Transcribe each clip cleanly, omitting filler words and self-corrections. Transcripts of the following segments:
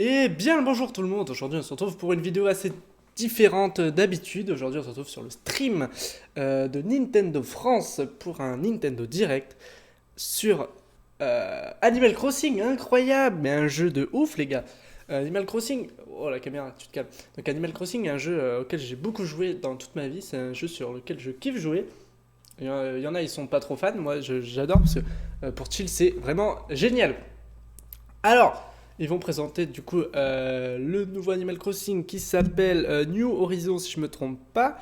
Et bien le bonjour tout le monde, aujourd'hui on se retrouve pour une vidéo assez différente d'habitude. Aujourd'hui on se retrouve sur le stream de Nintendo France pour un Nintendo Direct sur Animal Crossing, incroyable, mais un jeu de ouf les gars. Animal Crossing, oh la caméra, tu te calmes. Donc Animal Crossing est un jeu auquel j'ai beaucoup joué dans toute ma vie, c'est un jeu sur lequel je kiffe jouer. Il y en a ils sont pas trop fans, moi j'adore parce que pour chill c'est vraiment génial. Alors, ils vont présenter du coup le nouveau Animal Crossing qui s'appelle New Horizons si je me trompe pas.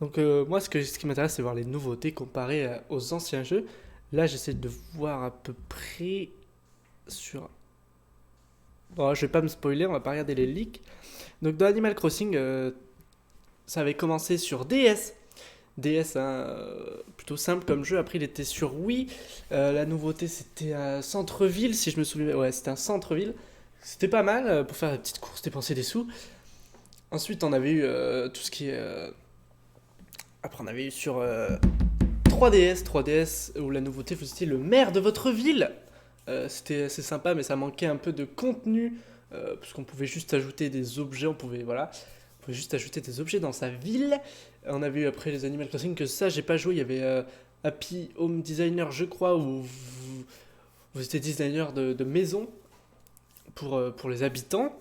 Donc moi ce qui m'intéresse c'est voir les nouveautés comparées aux anciens jeux. Là j'essaie de voir à peu près sur... Bon je vais pas me spoiler, on va pas regarder les leaks. Donc dans Animal Crossing ça avait commencé sur DS. DS, hein, plutôt simple comme jeu. Après, il était sur Wii. La nouveauté, c'était un centre-ville, si je me souviens. Ouais, c'était un centre-ville. C'était pas mal pour faire des petites courses, dépenser des sous. Ensuite, on avait eu tout ce qui est. Après, on avait eu sur 3DS, où la nouveauté, vous étiez le maire de votre ville. C'était assez sympa, mais ça manquait un peu de contenu. Parce qu'on pouvait juste ajouter des objets. On pouvait juste ajouter des objets dans sa ville. On a vu après les Animal Crossing que ça, j'ai pas joué. Il y avait Happy Home Designer, je crois, où vous étiez designer de maison pour les habitants.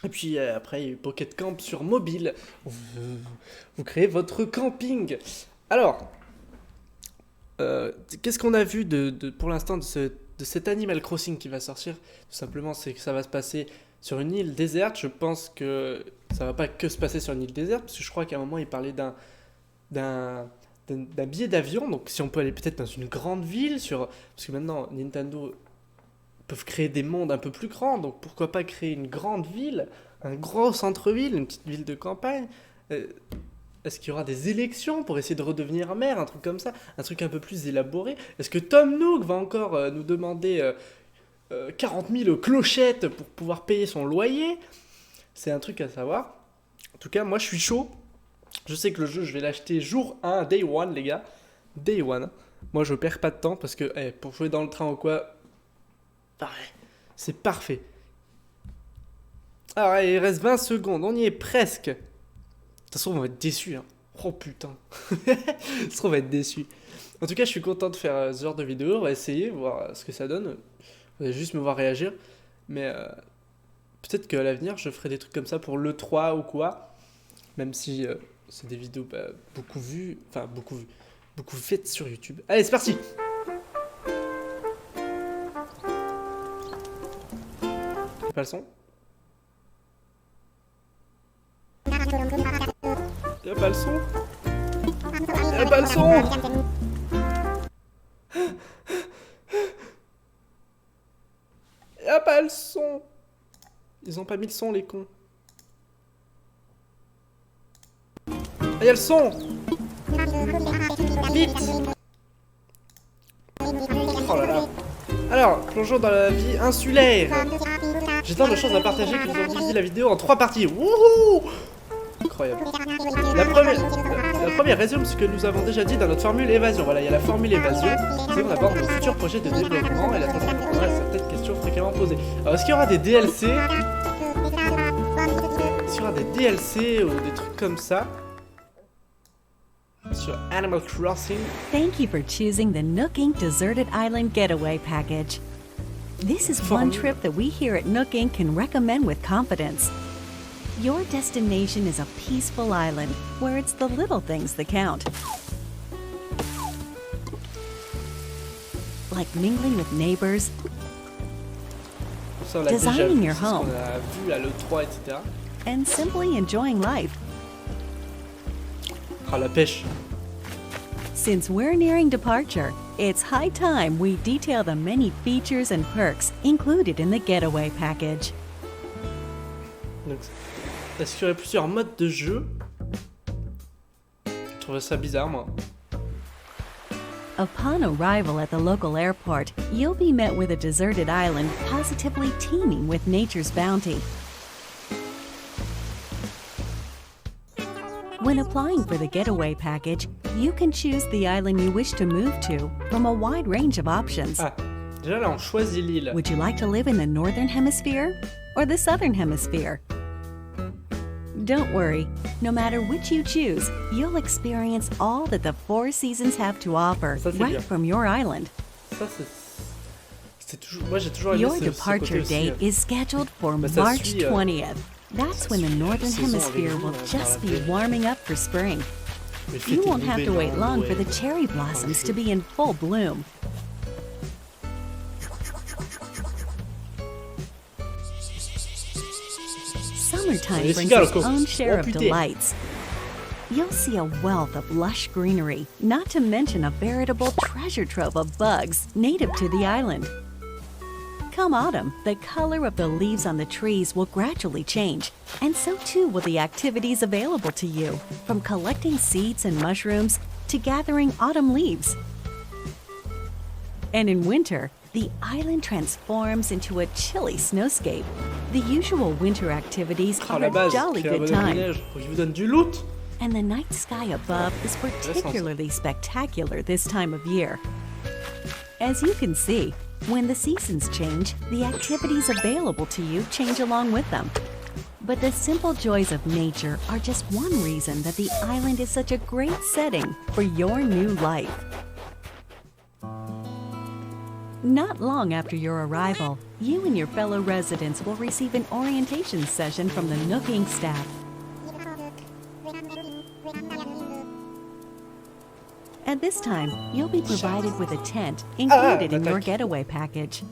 Et puis après, il y a eu Pocket Camp sur mobile. Vous créez votre camping. Alors, qu'est-ce qu'on a vu pour l'instant de cet Animal Crossing qui va sortir? Tout simplement, c'est que ça va se passer sur une île déserte. Je pense que ça va pas que se passer sur une île déserte, parce que je crois qu'à un moment, il parlait d'un billet d'avion. Donc si on peut aller peut-être dans une grande ville, parce que maintenant, Nintendo peuvent créer des mondes un peu plus grands, donc pourquoi pas créer une grande ville, un gros centre-ville, une petite ville de campagne. Est-ce qu'il y aura des élections pour essayer de redevenir maire, un truc comme ça, un truc un peu plus élaboré? Est-ce que Tom Nook va encore nous demander 40 000 clochettes pour pouvoir payer son loyer? C'est un truc à savoir. En tout cas, moi je suis chaud. Je sais que le jeu, je vais l'acheter jour 1, day 1, les gars. Day 1. Moi, je perds pas de temps parce que pour jouer dans le train ou quoi, c'est parfait. Alors, il reste 20 secondes, on y est presque. De toute façon, on va être déçus. Hein. Oh putain. Ça se trouve, on va être déçus. En tout cas, je suis content de faire ce genre de vidéo. On va essayer, voir ce que ça donne. Vous allez juste me voir réagir. Mais peut-être qu'à l'avenir, je ferai des trucs comme ça pour l'E3 ou quoi. Même si c'est des vidéos beaucoup vues. Enfin, beaucoup faites sur YouTube. Allez, c'est parti! Y'a pas le son? Y'a pas le son? Y'a pas le son? Y'a pas le son? Ils ont pas mis le son, les cons. Ah, y'a le son! Vite! Oh là là! Alors, plongeons dans la vie insulaire! J'ai tant de choses à partager que nous avons divisé la vidéo en 3 parties. Wouhou! Incroyable. La première résume ce que nous avons déjà dit dans notre formule évasion. Voilà, il y a la formule évasion. C'est on aborde nos futurs projets de développement et la façon dont on répondra à certaines questions fréquemment posées. Alors, est-ce qu'il y aura des DLC? Est-ce qu'il y aura des DLC ou des trucs comme ça sur Animal Crossing? Thank you for choosing the Nook Inc. Deserted Island Getaway Package. This is one trip that we here at Nook Inc. can recommend with confidence. Your destination is a peaceful island where it's the little things that count. Like mingling with neighbors, Ça, on l'a déjà designing vu, your c'est ce home, qu'on a vu à l'E3, etc. and simply enjoying life. Ah, la pêche. Since we're nearing departure, it's high time we detail the many features and perks included in the Getaway Package. Donc, est-ce qu'il y aurait plusieurs modes de jeu? Je trouve ça bizarre, moi. Upon arrival at the local airport, you'll be met with a deserted island positively teeming with nature's bounty. When applying for the Getaway Package, you can choose the island you wish to move to from a wide range of options. Ah, Déjà là, on choisit l'île. Would you like to live in the northern hemisphere or the southern hemisphere? Don't worry, no matter which you choose, you'll experience all that the four seasons have to offer Ça, c'est right bien. from your island. Ça, c'est toujours... Moi, j'ai toujours aimé Your ce côté departure aussi. date is scheduled for Bah, ça March suit, 20th. That's when the suit la northern saison avec hemisphere vous, will par just la be paix. warming up for spring. Mais You fêtez won't have to Nouvel wait An, long for Noël. the cherry blossoms to be in full bloom. Summertime Les brings cigales, its quoi. own share Oh, of putain. delights. You'll see a wealth of lush greenery, not to mention a veritable treasure trove of bugs native to the island. Come autumn, the color of the leaves on the trees will gradually change, and so too will the activities available to you, from collecting seeds and mushrooms to gathering autumn leaves. And in winter, the island transforms into a chilly snowscape. The usual winter activities Ah, are la a base, jolly créer un good bonhomme de time, neige. Faut que je vous donne du loot. and the night sky above is particularly spectacular this time of year. As you can see, when the seasons change, the activities available to you change along with them. But the simple joys of nature are just one reason that the island is such a great setting for your new life. Not long after your arrival, you and your fellow residents will receive an orientation session from the Nook Inc. staff. At this time, you'll be provided with a tent included in your getaway package.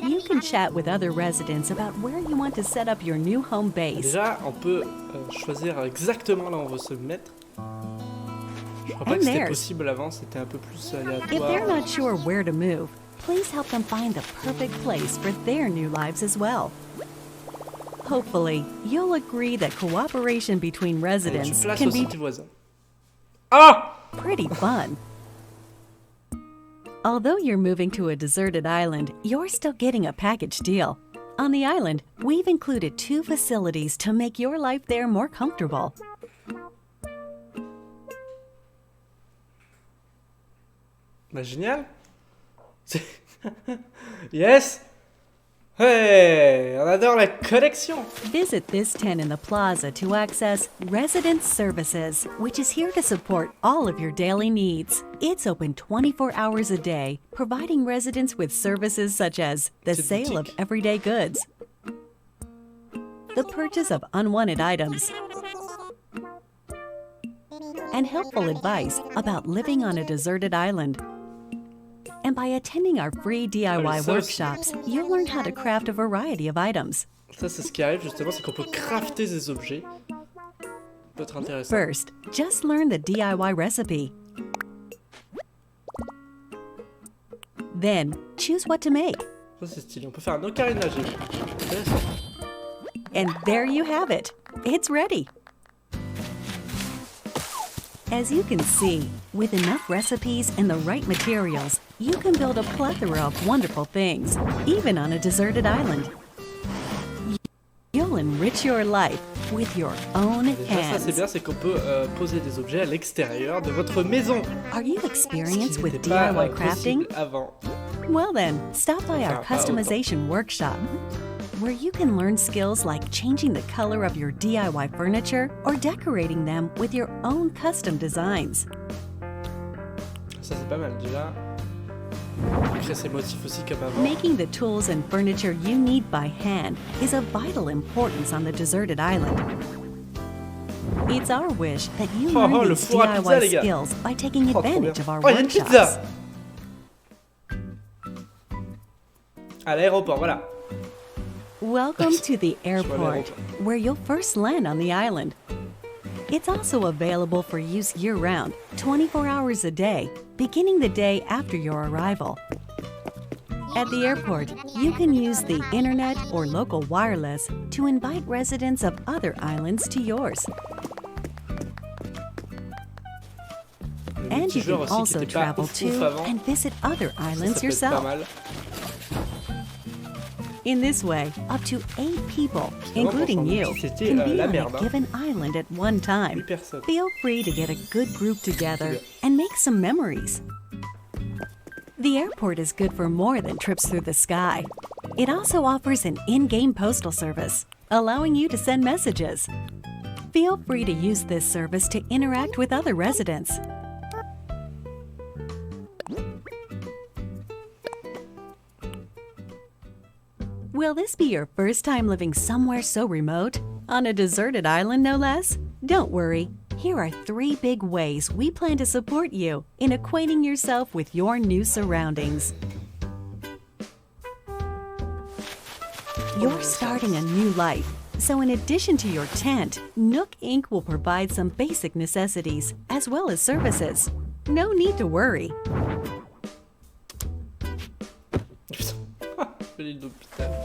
You can chat with other residents about where you want to set up your new home base. Déjà, on peut choisir exactement là où on veut se mettre. Je crois pas And que c'était there's- possible avant, c'était un peu plus If they're aléatoire. not sure where to move, please help them find the perfect place for their new lives as well. Hopefully, you'll agree that cooperation between Allez, residents tu places can aussi be tes voisins. Ah! pretty fun. Although you're moving to a deserted island, you're still getting a package deal. On the island, we've included 2 facilities to make your life there more comfortable. Bah génial. Yes. Hey, on adore la collection. Visit this tent in the plaza to access Resident Services, which is here to support all of your daily needs. It's open 24 hours a day, providing residents with services such as the Petite sale of boutique. everyday goods, the purchase of unwanted items, and helpful advice about living on a deserted island. And by attending our free DIY ça aussi. workshops, you'll learn how to craft a variety of items. Ça, c'est ce qui arrive justement, c'est qu'on peut crafter des objets. Ça peut être intéressant. First, just learn the DIY recipe. Then, choose what to make. Ça, c'est stylé. On peut faire un ocarina, j'ai vu. Intéressant. And there you have it. It's ready. As you can see, with enough recipes and the right materials, you can build a plethora of wonderful things, even on a deserted island. You'll enrich your life with your own Déjà, ça, c'est hands. bien, c'est qu'on peut poser des objets à l'extérieur de votre maison. Are you Ce qui experienced with n'était pas DIY crafting? possible avant. Well then, stop by our Enfin, pas autant. customization workshop, where you can learn skills like changing the color of your DIY furniture or decorating them with your own custom designs. Ça, c'est pas mal. Déjà, on peut créer ses motifs aussi comme avant. Making the tools and furniture you need by hand is of vital importance on the deserted island. It's our wish that you Oh, learn le these four à pizza, DIY les gars. skills by taking Oh, trop advantage bien. of our Oh, il y a une workshops. pizza à l'aéroport, voilà. Welcome to the aller à airport, l'aéroport. where you'll first land on the island. It's also available for use year-round, 24 hours a day, beginning the day after your arrival. At the airport, you can use the internet or local wireless to invite residents of other islands to yours. Le And you multijoueur can aussi qui also était pas travel ouf to avant. and visit other Ça islands peut être pas yourself. mal. In this way, up to 8 people, vraiment including pour you, changer. C'était, can be la on merde, a hein. given island at one time. 8 personnes. Feel free to get a good group together bien. and make some memories. The airport is good for more than trips through the sky. It also offers an in-game postal service, allowing you to send messages. Feel free to use this service to interact with other residents. Will this be your first time living somewhere so remote? On a deserted island, no less? Don't worry. Here are 3 big ways we plan to support you in acquainting yourself with your new surroundings. You're starting a new life, so in addition to your tent, Nook Inc. will provide some basic necessities as well as services. No need to worry.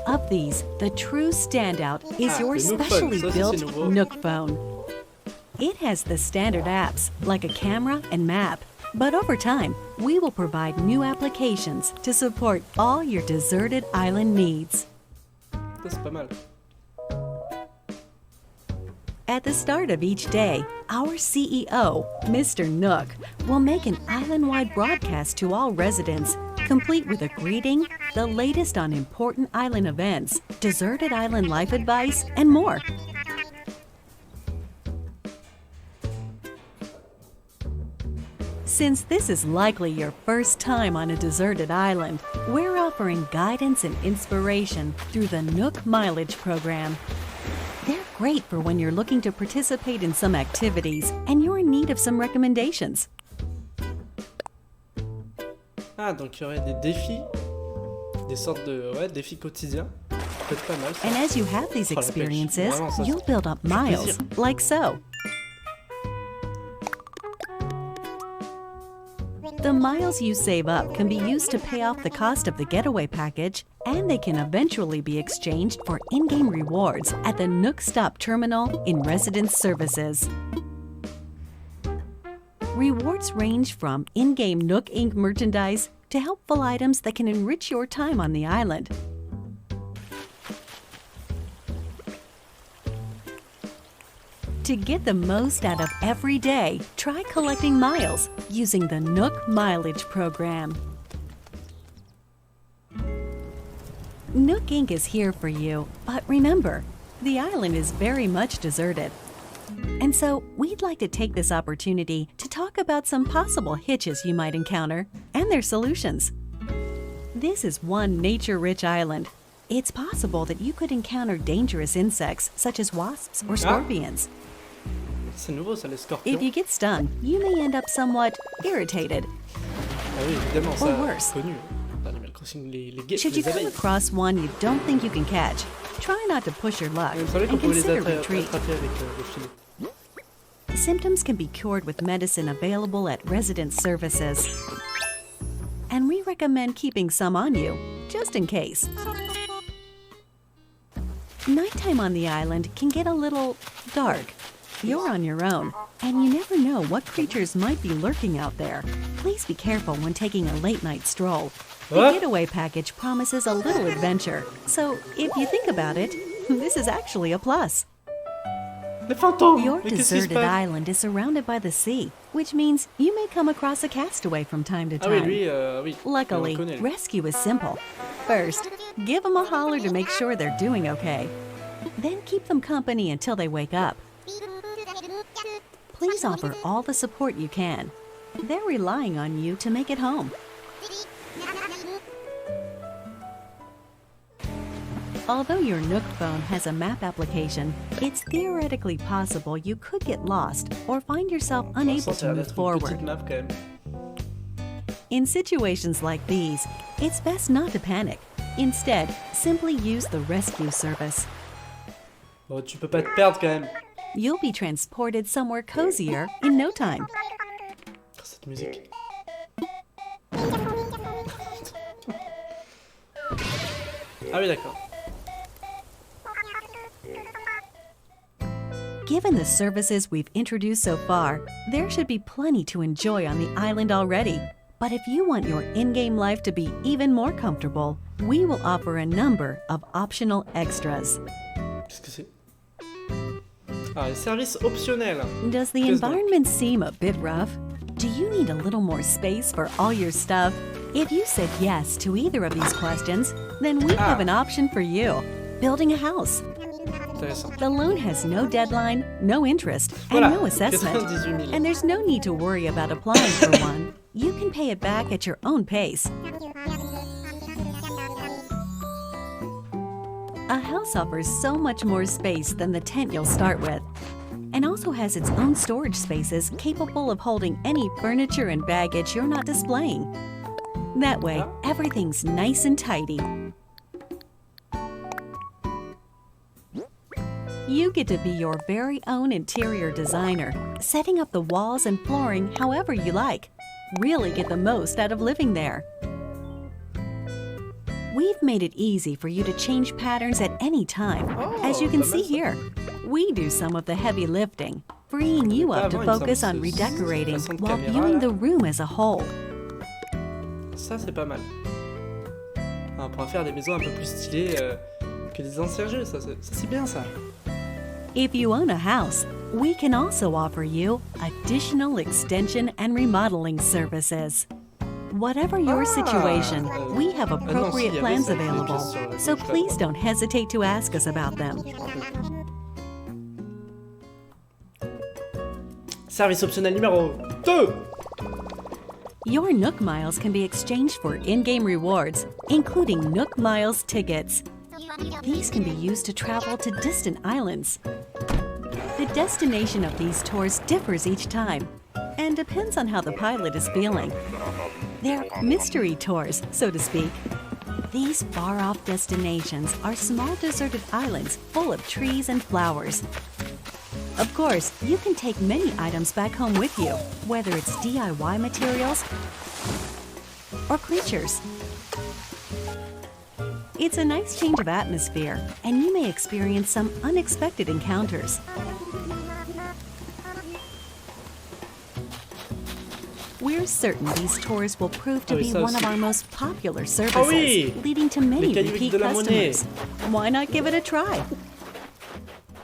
Of these, the true standout is your specially built Nook phone. It has the standard apps like a camera and map, but over time, we will provide new applications to support all your deserted island needs. C'est pas mal. At the start of each day, our CEO, Mr. Nook, will make an island-wide broadcast to all residents, complete with a greeting, the latest on important island events, deserted island life advice, and more. Since this is likely your first time on a deserted island, we're offering guidance and inspiration through the Nook Mileage program. They're great for when you're looking to participate in some activities and you're in need of some recommendations. Ah, donc il y aurait des défis, des sortes de défis quotidiens. Peut-être pas mal. Ça. And as you have these experiences, you'll build up miles, like so. The miles you save up can be used to pay off the cost of the getaway package, and they can eventually be exchanged for in-game rewards at the Nook Stop Terminal in Residence Services. Rewards range from in-game Nook Inc. merchandise to helpful items that can enrich your time on the island. To get the most out of every day, try collecting miles using the Nook Mileage program. Nook Inc. is here for you, but remember, the island is very much deserted. And so, we'd like to take this opportunity to talk about some possible hitches you might encounter and their solutions. This is one nature-rich island. It's possible that you could encounter dangerous insects such as wasps or scorpions. C'est nouveau ça, les scorpions. If you get stung, you may end up somewhat irritated. Ah oui, évidemment, ça, Or worse. connu. Animal Crossing, les guêpes, Should you les come abeilles. across one you don't think you can catch, try not to push your luck Il me semblait qu'on and pouvait les consider attraper retreat. avec le filet. Symptoms can be cured with medicine available at resident services. And we recommend keeping some on you, just in case. Nighttime on the island can get a little dark. You're on your own, and you never know what creatures might be lurking out there. Please be careful when taking a late-night stroll. The What? getaway package promises a little adventure, so if you think about it, this is actually a plus. Les fantômes! Your Mais qu'est-ce qui se deserted passe? island is surrounded by the sea, which means you may come across a castaway from time to Ah oui, time. lui, oui. Luckily, On le connaît, lui. rescue is simple. First, give them a holler to make sure they're doing okay. Then keep them company until they wake up. Please offer all the support you can. They're relying on you to make it home. Although your Nook phone has a map application, it's theoretically possible you could get lost or find yourself unable Ça a to l'air move d'être une forward. petite map quand même. In situations like these, it's best not to panic. Instead, simply use the rescue service. Bon, tu peux pas te perdre quand même. You'll be transported somewhere cozier in no time. Cette musique. Ah oui, d'accord. Given the services we've introduced so far, there should be plenty to enjoy on the island already. But if you want your in-game life to be even more comfortable, we will offer a number of optional extras. Qu'est-ce que c'est? Ah, les services optionnels. Does the Qu'est-ce donc? environment seem a bit rough? Do you need a little more space for all your stuff? If you said yes to either of these questions, then we have an option for you. Building a house. Intéressant. The loan has no deadline, no interest, and Voilà, no assessment. 98 000. And there's no need to worry about applying for one. You can pay it back at your own pace. A house offers so much more space than the tent you'll start with, and also has its own storage spaces capable of holding any furniture and baggage you're not displaying. That way, everything's nice and tidy. You get to be your very own interior designer, setting up the walls and flooring however you like. Really get the most out of living there. We've made it easy for you to change patterns at any time. As you can see here, we do some of the heavy lifting, freeing you up to focus on redecorating while viewing the room as a whole. Ça, c'est pas mal. On pourra faire des maisons un peu plus stylées que les anciens jeux. Ça c'est bien, ça. If you own a house, we can also offer you additional extension and remodeling services. Whatever your situation, we have appropriate plans available, so please don't hesitate to ask us about them. Service optionnel numéro 2. Your Nook Miles can be exchanged for in-game rewards, including Nook Miles tickets. These can be used to travel to distant islands. The destination of these tours differs each time and depends on how the pilot is feeling. They're mystery tours, so to speak. These far-off destinations are small deserted islands full of trees and flowers. Of course, you can take many items back home with you, whether it's DIY materials or creatures. It's a nice change of atmosphere, and you may experience some unexpected encounters. We're certain these tours will prove to be one of our most popular services, leading to many repeat customers. Why not give it a try?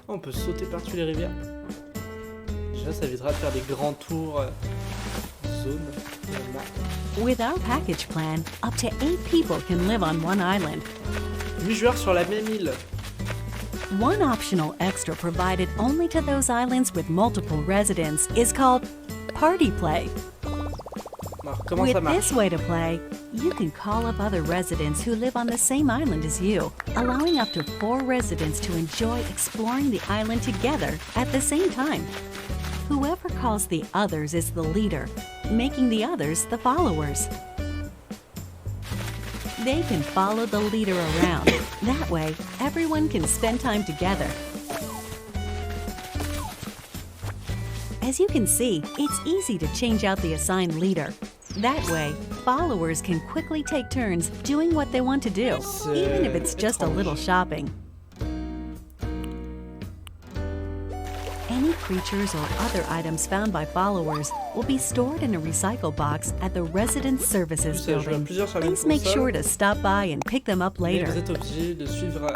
On peut sauter par-dessus les rivières. Déjà, ça évitera de faire des grands tours zone. With our package plan, up to 8 people can live on one island. 8 joueurs sur la même île. One optional extra provided only to those islands with multiple residents is called Party Play. Alors, comment With ça marche? this way to play, you can call up other residents who live on the same island as you, allowing up to 4 residents to enjoy exploring the island together at the same time. Whoever calls the others is the leader, making the others the followers. They can follow the leader around. That way, everyone can spend time together. As you can see, it's easy to change out the assigned leader. That way, followers can quickly take turns doing what they want to do, even if it's just a little shopping. Any creatures or other items found by followers will be stored in a recycle box at the Residence Services building. Please make sure to stop by and pick them up Mais later. vous êtes obligé de suivre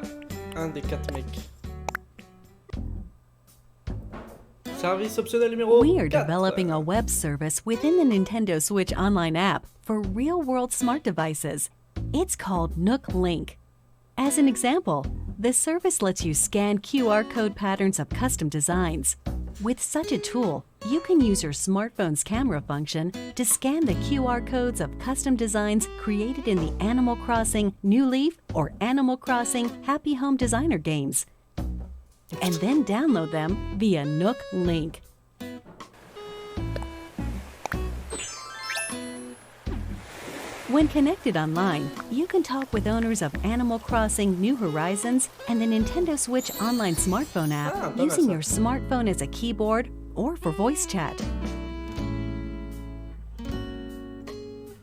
un des 4 mecs. Service optionnel numéro We are 4. developing a web service within the Nintendo Switch Online app for real-world smart devices. It's called Nook Link. As an example, the service lets you scan QR code patterns of custom designs. With such a tool, you can use your smartphone's camera function to scan the QR codes of custom designs created in the Animal Crossing New Leaf or Animal Crossing Happy Home Designer games, and then download them via Nook Link. When connected online, you can talk with owners of Animal Crossing New Horizons and the Nintendo Switch Online smartphone app pas mal using ça. your smartphone as a keyboard or for voice chat.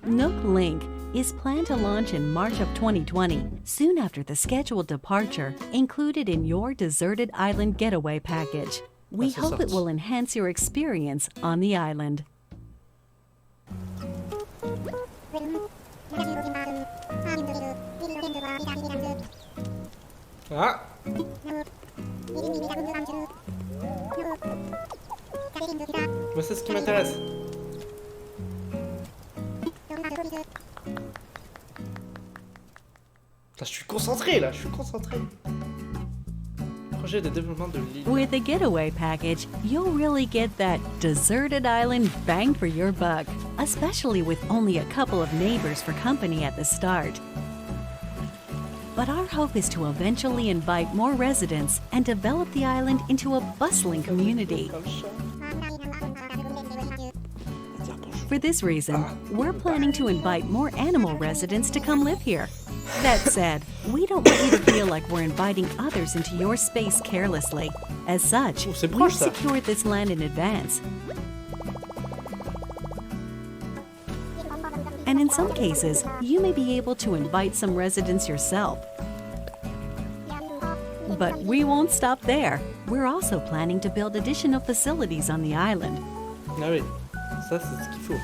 Nook Link is planned to launch in March of 2020, soon after the scheduled departure included in your Deserted Island Getaway package. We c'est hope it sorti. will enhance your experience on the island. Ah, moi c'est ce qui m'intéresse. Je suis concentré là, je suis concentré. Projet de développement de l'île. With a getaway package, you'll really get that deserted island bang for your buck, especially with only a couple of neighbors for company at the start. But our hope is to eventually invite more residents and develop the island into a bustling community. For this reason, we're planning to invite more animal residents to come live here. That said, we don't want you to feel like we're inviting others into your space carelessly. As such, we've secured this land in advance. And in some cases, you may be able to invite some residents yourself. But we won't stop there. We're also planning to build additional facilities on the island. Ah oui, ça c'est ce qu'il faut.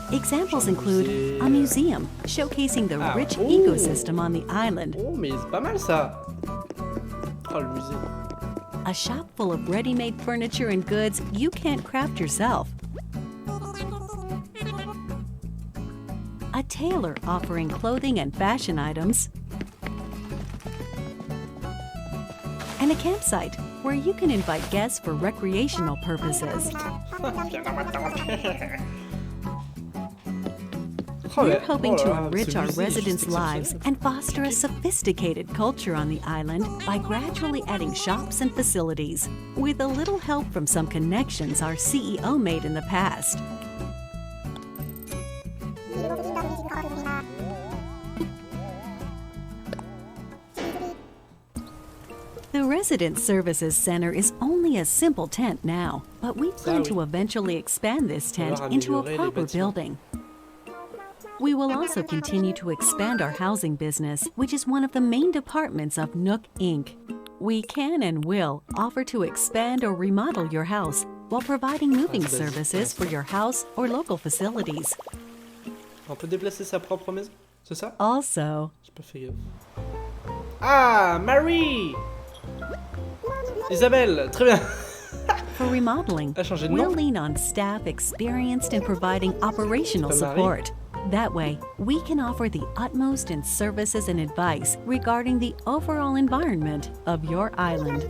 Examples include a museum showcasing the rich ecosystem on the island. Oh, mais c'est pas mal ça. Oh, le musée. A shop full of ready-made furniture and goods you can't craft yourself. A tailor offering clothing and fashion items. And a campsite where you can invite guests for recreational purposes. We're hoping to enrich our residents' lives and foster a sophisticated culture on the island by gradually adding shops and facilities, with a little help from some connections our CEO made in the past. The Resident Services Center is only a simple tent now, but we plan to eventually expand this tent into a proper building. We will also continue to expand our housing business, which is one of the main departments of Nook Inc. We can and will offer to expand or remodel your house while providing moving services for your house or local facilities. On peut déplacer sa propre maison, c'est ça? Also, J'ai pas fait gaffe. Ah, Marie! Isabelle, très bien. for remodeling, A changé de we'll nom. lean on staff experienced in providing operational Marie. support. That way, we can offer the utmost in services and advice regarding the overall environment of your island.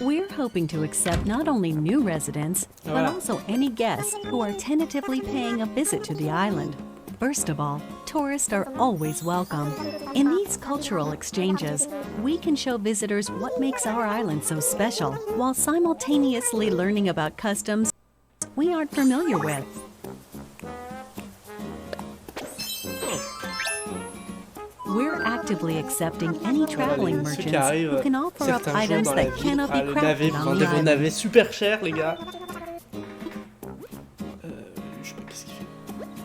We're hoping to accept not only new residents, but Voilà. also any guests who are tentatively paying a visit to the island. First of all, tourists are always welcome. In these cultural exchanges, we can show visitors what makes our island so special, while simultaneously learning about customs we aren't familiar with. We're actively accepting any traveling Ceux qui merchants arrivent who can offer up certains jours items dans la that ville. cannot Ah, be le navet, crafted vous on vendez the vos island. navets super cher, les gars. Je sais pas qu'est-ce qu'il fait.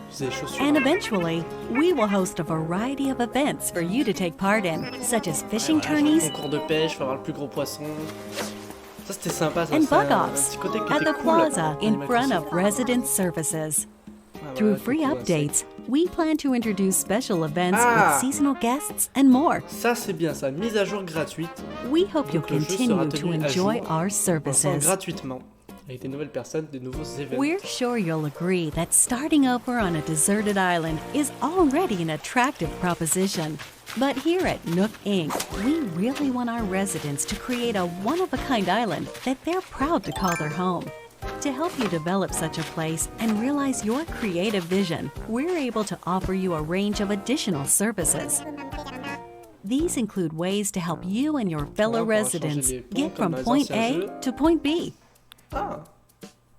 Vous avez des chaussures. And eventually, we will host a variety of events for you to take part in, such as fishing tourneys Concours de pêche, faut avoir le plus gros poisson. Ça c'était sympa, ça. and C'est un bug-offs petit côté qui at était the cool. plaza in Animal front Crossing. of Resident Services. Ah, Through voilà, free du coup, updates, we plan to introduce special events Ah. with seasonal guests and more. Ça c'est bien, ça. Mise à jour gratuite. We hope you'll Donc, le jeu continue sera to tenu à enjoy jour our Enfin, services. gratuitement. Avec des nouvelles personnes, des nouveaux événements. We're sure you'll agree that starting over on a deserted island is already an attractive proposition. But here at Nook Inc., we really want our residents to create a one-of-a-kind island that they're proud to call their home. To help you develop such a place and realize your creative vision, we're able to offer you a range of additional services. These include ways to help you and your fellow Voilà, on pourra residents changer les ponts get comme from dans les point anciens A jeux. to point B. Ah,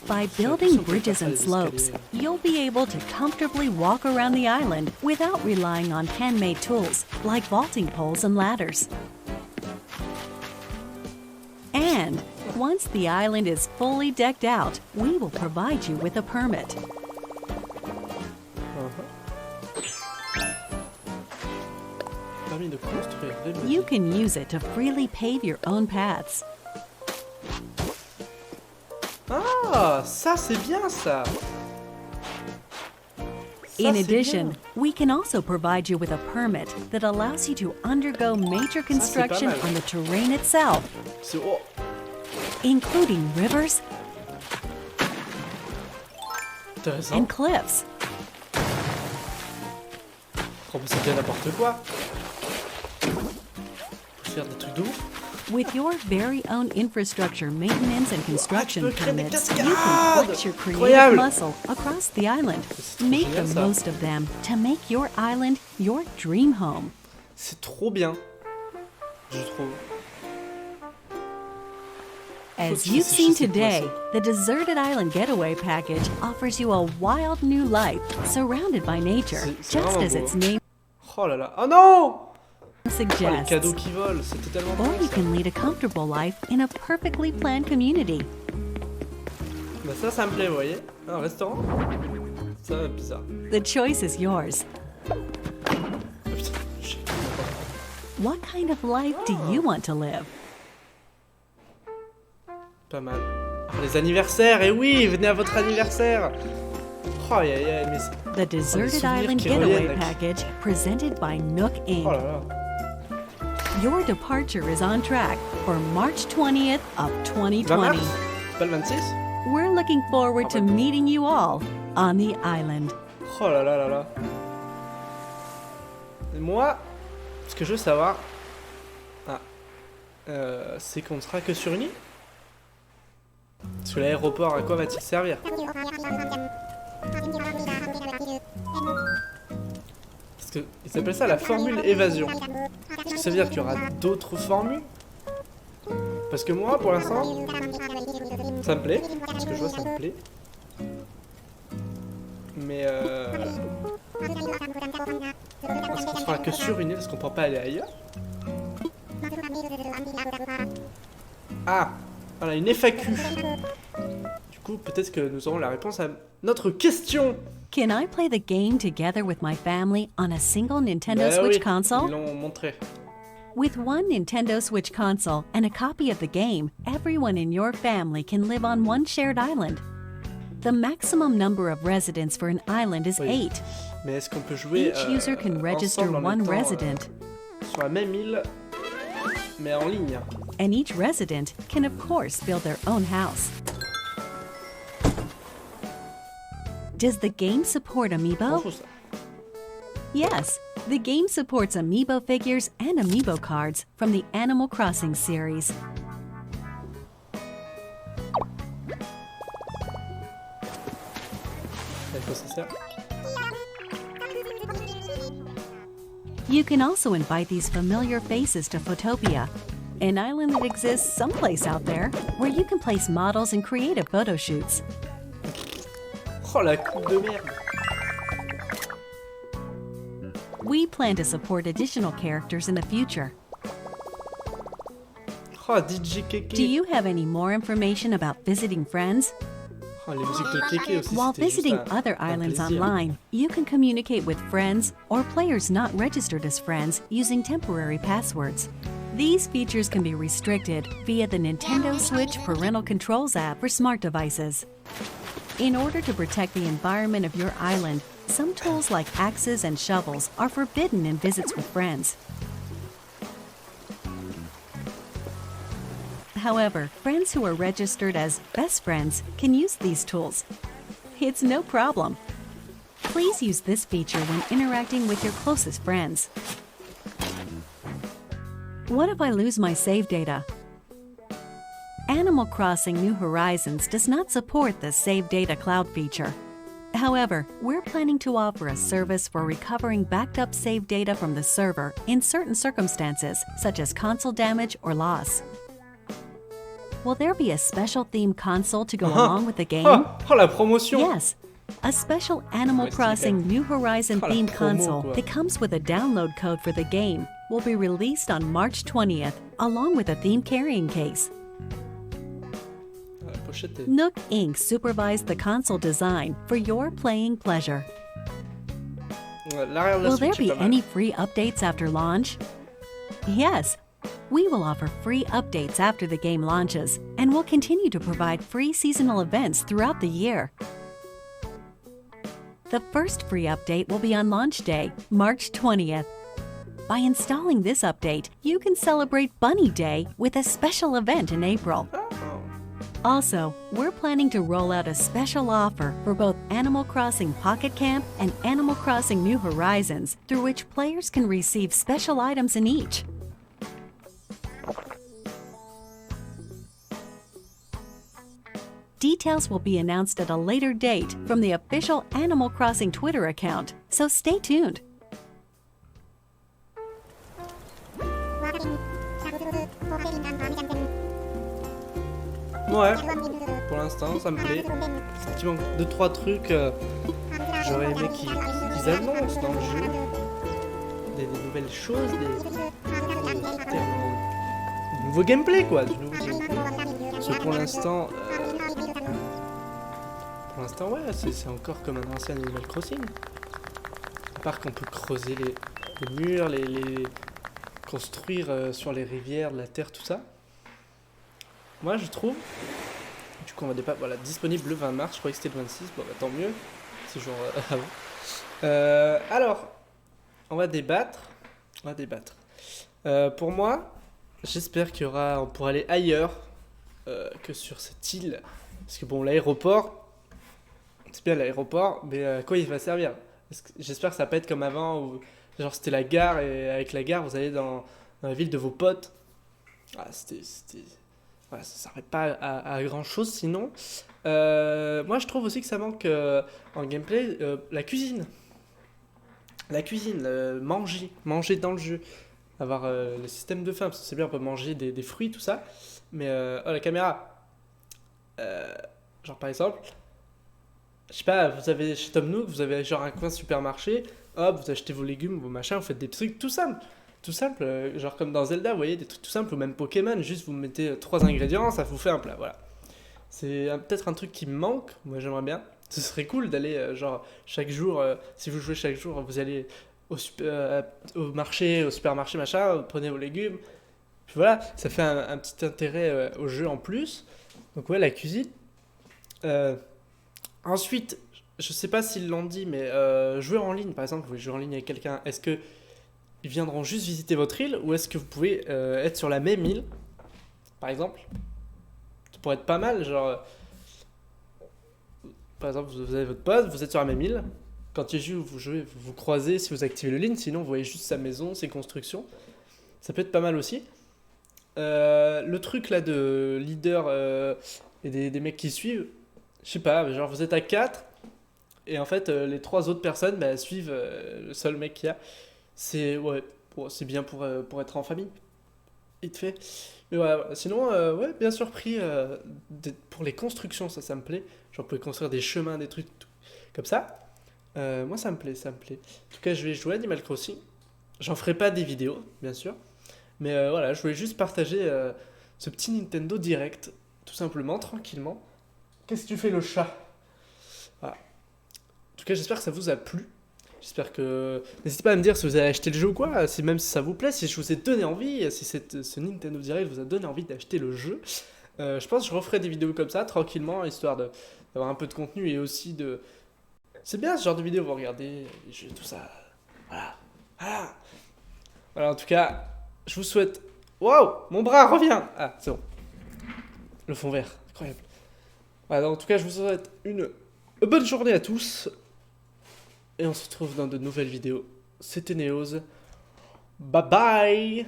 By l'impression building qu'on peut bridges faire and des slopes, escaliers. you'll be able to comfortably walk around the island without relying on handmade tools like vaulting poles and ladders. And once the island is fully decked out, we will provide you with a permit. permis de construire des maisons. You can use it to freely pave your own paths. Ah, ça c'est bien ça. Ça, In c'est addition, bien. we can also provide you with a permit that allows you to undergo major construction mal. on the terrain itself, C'est oh, including rivers intéressant. and cliffs. Oh, mais c'est bien n'importe quoi. Faut faire des trucs de ouf. With your very own infrastructure maintenance and construction peux créer des permits, you cascades! can flex your creative Incroyable! muscle across the island. C'est trop Make génial, the ça. most of them to make your island your dream home. C'est trop bien. Je trouve. As you've seen today, the Deserted Island Getaway Package offers you a wild new life surrounded by nature, C'est just vraiment as beau. its name Oh là là. Oh non! Oh, les suggests. cadeaux qui volent, c'était tellement Or bon you ça. can lead a comfortable life in a perfectly planned community. Bah ça me plaît, vous voyez. Un restaurant. Ça va être bizarre. The choice is yours. Oh, putain, j'ai- What kind of life do you want to live? Pas mal. Oh, les anniversaires, et oui, venez à votre anniversaire. Oh aïe aïe aïe, mais c'est- The Deserted souvenirs Island qui Getaway reviennent, là, qui- Package presented by Nook Inc. oh là là. Your departure is on track for March 20th of 20 2020. mars? C'est pas le 26? We're looking forward to meeting you all on the island. Oh là là là là. Et moi, ce que je veux savoir, c'est qu'on ne sera que sur une île. Parce que l'aéroport, à quoi va-t-il servir? Parce que ils appellent ça la formule évasion. Est-ce que ça veut dire qu'il y aura d'autres formules? Parce que moi, pour l'instant, ça me plaît. Parce que je vois, ça me plaît. Mais est-ce qu'on sera que sur une île? Est-ce qu'on pourra pas aller ailleurs? Ah, voilà, une FAQ. Du coup, peut-être que nous aurons la réponse à notre question. Can I play the game together with my family on a single Nintendo Bah Switch oui, console? ils l'ont montré. With one Nintendo Switch console and a copy of the game, everyone in your family can live on one shared island. The maximum number of residents for an island is Oui. 8. Mais est-ce qu'on peut jouer Each user can register ensemble en one étant, resident, sur la même île, mais en ligne? and each resident can of course build their own house. Does the game support On amiibo? fout ça. Yes, the game supports amiibo figures and amiibo cards from the Animal Crossing series. À quoi ça sert? You can also invite these familiar faces to Photopia, an island that exists someplace out there where you can place models and creative photo shoots. Oh la coupe de merde! We plan to support additional characters in the future. Oh, DJ Keke! Do you have any more information about visiting friends? Oh, les musiques de Keke aussi, While c'était juste visiting un other islands plaisir. online, you can communicate with friends or players not registered as friends using temporary passwords. These features can be restricted via the Nintendo Switch Parental Controls app for smart devices. In order to protect the environment of your island, some tools like axes and shovels are forbidden in visits with friends. However, friends who are registered as best friends can use these tools. It's no problem. Please use this feature when interacting with your closest friends. What if I lose my save data? Animal Crossing New Horizons does not support the Save Data Cloud feature. However, we're planning to offer a service for recovering backed up save data from the server in certain circumstances, such as console damage or loss. Will there be a special themed console to go along with the game? Oh, la promotion! Yes. A special Animal Ouais, c'est Crossing hyper. New Horizon Oh, la themed promo, console quoi. that comes with a download code for the game will be released on March 20th, along with a themed carrying case. La pochette est... Nook Inc. supervised the console design for your playing pleasure. Ouais, l'arrière de la Will there Switch est be pas mal. any free updates after launch? Yes. We will offer free updates after the game launches, and will continue to provide free seasonal events throughout the year. The first free update will be on launch day, March 20th. By installing this update, you can celebrate Bunny Day with a special event in April. Oh. Also, we're planning to roll out a special offer for both Animal Crossing Pocket Camp and Animal Crossing New Horizons, through which players can receive special items in each. Details will be announced at a later date from the official Animal Crossing Twitter account, so stay tuned. Ouais, pour l'instant ça me plaît. Il manque 2-3 trucs. J'aurais aimé qu'ils annoncent dans le jeu des nouvelles choses, des nouveaux gameplay quoi, du nouveau gameplay. Parce que pour l'instant, ouais, c'est encore comme un ancien Animal Crossing. À part qu'on peut creuser les murs, les construire sur les rivières, de la terre, tout ça. Moi je trouve, du coup on va dépasser, voilà, disponible le 20 mars, je croyais que c'était le 26, bon bah tant mieux, c'est genre avant. Alors, on va débattre. Pour moi, j'espère on pourra aller ailleurs que sur cette île. Parce que bon, l'aéroport, c'est bien l'aéroport, mais à quoi il va servir? J'espère que ça va pas être comme avant, où genre c'était la gare, et avec la gare vous allez dans la ville de vos potes. Ah, voilà, ça ne servait pas à grand chose sinon. Moi je trouve aussi que ça manque en gameplay la cuisine. Manger dans le jeu. Avoir le système de faim, parce que c'est bien, on peut manger des fruits, tout ça. Mais la caméra, genre par exemple, je sais pas, vous avez chez Tom Nook, vous avez genre un coin supermarché, hop, vous achetez vos légumes, vos machins, vous faites des trucs tout simples. Tout simple, genre comme dans Zelda, vous voyez, des trucs tout simples, ou même Pokémon, juste vous mettez 3 ingrédients, ça vous fait un plat, voilà. C'est peut-être un truc qui me manque, moi j'aimerais bien. Ce serait cool d'aller, genre, chaque jour, si vous jouez chaque jour, vous allez au marché, au supermarché, machin, vous prenez vos légumes. Puis voilà, ça fait un petit intérêt au jeu en plus. Donc ouais, la cuisine. Ensuite, je sais pas s'ils l'ont dit, mais jouer en ligne, par exemple, vous voulez jouer en ligne avec quelqu'un, est-ce que ils viendront juste visiter votre île ou est-ce que vous pouvez être sur la même île, par exemple? Ça pourrait être pas mal, genre... Par exemple, vous avez votre pote, vous êtes sur la même île. Quand il joue, vous jouez, vous croisez si vous activez le ligne, sinon vous voyez juste sa maison, ses constructions. Ça peut être pas mal aussi. Le truc là de leader et des mecs qui suivent, je sais pas, genre vous êtes à 4 et en fait les 3 autres personnes suivent le seul mec qu'il y a. C'est ouais, bon, c'est bien pour être en famille, vite fait. Mais ouais, sinon, ouais, bien surpris pour les constructions, ça me plaît. Genre, vous pouvez construire des chemins, des trucs comme ça. Moi, ça me plaît, ça me plaît. En tout cas, je vais jouer à Animal Crossing. J'en ferai pas des vidéos, bien sûr. Mais voilà, je voulais juste partager ce petit Nintendo Direct, tout simplement, tranquillement. Qu'est-ce que tu fais, le chat? Voilà. En tout cas, j'espère que ça vous a plu. J'espère que... N'hésitez pas à me dire si vous avez acheté le jeu ou quoi, même si ça vous plaît, si je vous ai donné envie, si ce Nintendo Direct vous a donné envie d'acheter le jeu. Je pense que je referai des vidéos comme ça, tranquillement, histoire d'avoir un peu de contenu et aussi de... C'est bien ce genre de vidéo, vous regardez les jeux, tout ça. Voilà. Voilà. Voilà, en tout cas, je vous souhaite... Waouh, mon bras revient. Ah, c'est bon. Le fond vert, incroyable. Voilà, en tout cas, je vous souhaite une bonne journée à tous. Et on se retrouve dans de nouvelles vidéos. C'était Neos. Bye bye.